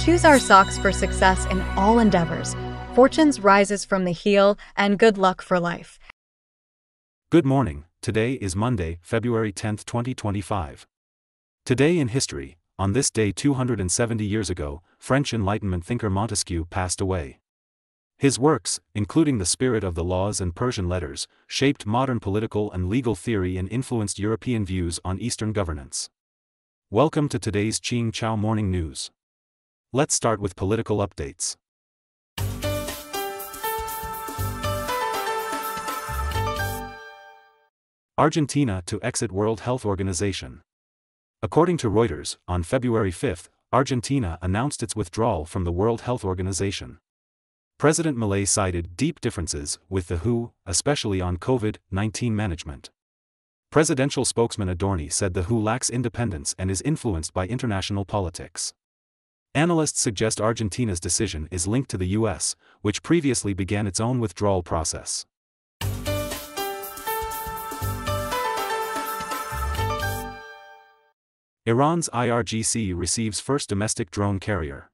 choose our socks for success in all endeavors. Fortunes rises from the heel, and good luck for life. Good morning. Today is Monday, February 10, 2025. Today in history, on this day 270 years ago, French Enlightenment thinker Montesquieu passed away. His works, including The Spirit of the Laws and Persian Letters, shaped modern political and legal theory and influenced European views on Eastern governance. Welcome to today's Ching Chow Morning News. Let's start with political updates. Argentina to exit World Health Organization. According to Reuters, on February 5, Argentina announced its withdrawal from the World Health Organization. President Milei cited deep differences with the WHO, especially on COVID-19 management. Presidential spokesman Adorni said the WHO lacks independence and is influenced by international politics. Analysts suggest Argentina's decision is linked to the US, which previously began its own withdrawal process. Iran's IRGC receives first domestic drone carrier.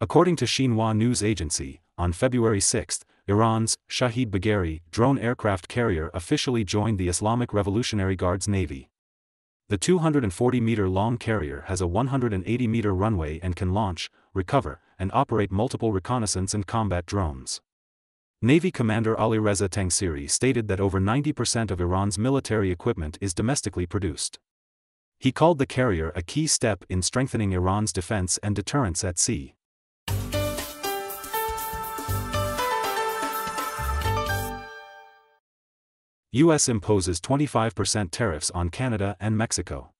According to Xinhua News Agency, on February 6, Iran's Shahid Bagheri drone aircraft carrier officially joined the Islamic Revolutionary Guard's Navy. The 240-meter-long carrier has a 180-meter runway and can launch, recover, and operate multiple reconnaissance and combat drones. Navy Commander Alireza Tangsiri stated that over 90% of Iran's military equipment is domestically produced. He called the carrier a key step in strengthening Iran's defense and deterrence at sea. U.S. imposes 25% tariffs on Canada and Mexico.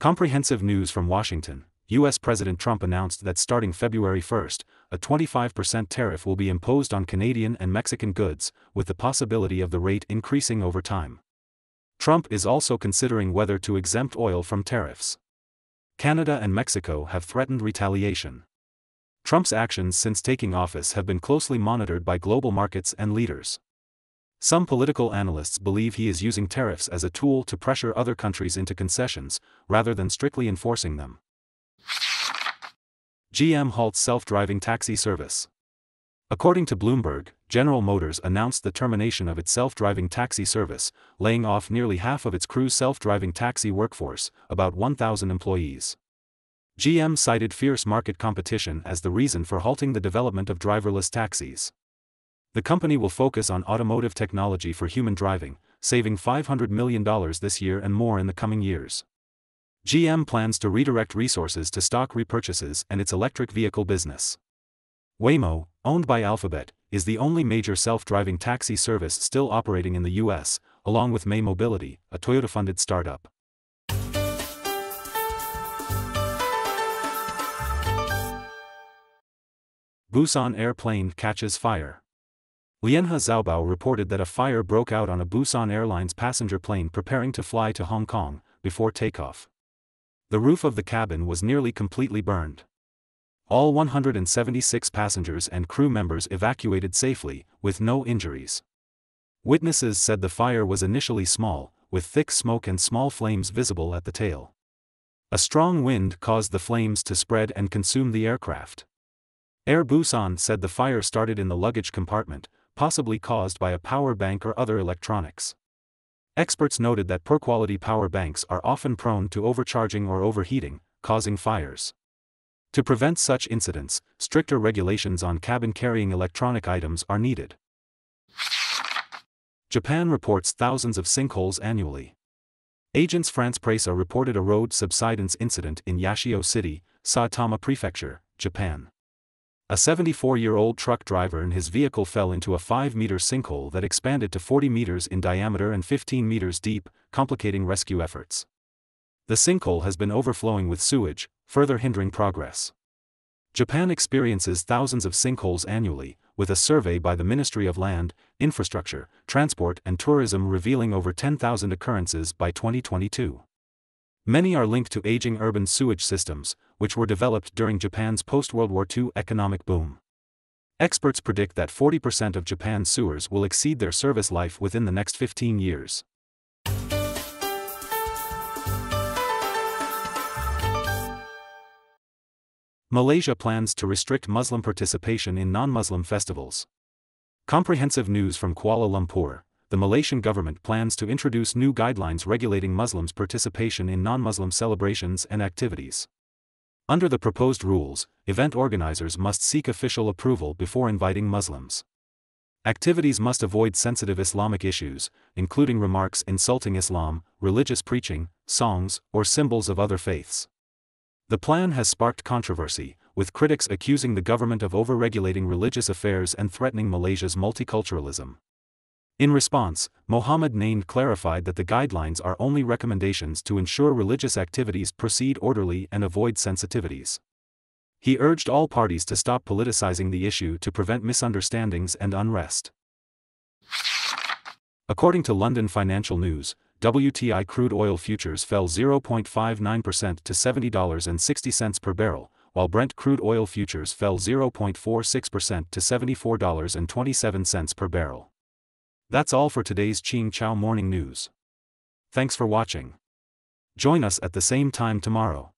Comprehensive news from Washington. U.S. President Trump announced that starting February 1, a 25% tariff will be imposed on Canadian and Mexican goods, with the possibility of the rate increasing over time. Trump is also considering whether to exempt oil from tariffs. Canada and Mexico have threatened retaliation. Trump's actions since taking office have been closely monitored by global markets and leaders. Some political analysts believe he is using tariffs as a tool to pressure other countries into concessions, rather than strictly enforcing them. GM halts self-driving taxi service. According to Bloomberg, General Motors announced the termination of its self-driving taxi service, laying off nearly half of its Cruise self-driving taxi workforce, about 1,000 employees. GM cited fierce market competition as the reason for halting the development of driverless taxis. The company will focus on automotive technology for human driving, saving $500 million this year and more in the coming years. GM plans to redirect resources to stock repurchases and its electric vehicle business. Waymo, owned by Alphabet, is the only major self-driving taxi service still operating in the U.S., along with May Mobility, a Toyota-funded startup. Busan airplane catches fire. Lianhe Xiaobao reported that a fire broke out on a Busan Airlines passenger plane preparing to fly to Hong Kong, before takeoff. The roof of the cabin was nearly completely burned. All 176 passengers and crew members evacuated safely, with no injuries. Witnesses said the fire was initially small, with thick smoke and small flames visible at the tail. A strong wind caused the flames to spread and consume the aircraft. Air Busan said the fire started in the luggage compartment, possibly caused by a power bank or other electronics. Experts noted that poor-quality power banks are often prone to overcharging or overheating, causing fires. To prevent such incidents, stricter regulations on cabin-carrying electronic items are needed. Japan reports thousands of sinkholes annually. Agence France-Presse reported a road subsidence incident in Yashio City, Saitama Prefecture, Japan. A 74-year-old truck driver and his vehicle fell into a 5-meter sinkhole that expanded to 40 meters in diameter and 15 meters deep, complicating rescue efforts. The sinkhole has been overflowing with sewage, further hindering progress. Japan experiences thousands of sinkholes annually, with a survey by the Ministry of Land, Infrastructure, Transport and Tourism revealing over 10,000 occurrences by 2022. Many are linked to aging urban sewage systems, which were developed during Japan's post-World War II economic boom. Experts predict that 40% of Japan's sewers will exceed their service life within the next 15 years. Malaysia plans to restrict Muslim participation in non-Muslim festivals. Comprehensive news from Kuala Lumpur. The Malaysian government plans to introduce new guidelines regulating Muslims' participation in non-Muslim celebrations and activities. Under the proposed rules, event organizers must seek official approval before inviting Muslims. Activities must avoid sensitive Islamic issues, including remarks insulting Islam, religious preaching, songs, or symbols of other faiths. The plan has sparked controversy, with critics accusing the government of over-regulating religious affairs and threatening Malaysia's multiculturalism. In response, Mohammed Naeem clarified that the guidelines are only recommendations to ensure religious activities proceed orderly and avoid sensitivities. He urged all parties to stop politicizing the issue to prevent misunderstandings and unrest. According to London Financial News, WTI crude oil futures fell 0.59% to $70.60 per barrel, while Brent crude oil futures fell 0.46% to $74.27 per barrel. That's all for today's Ching Chow Morning News. Thanks for watching. Join us at the same time tomorrow.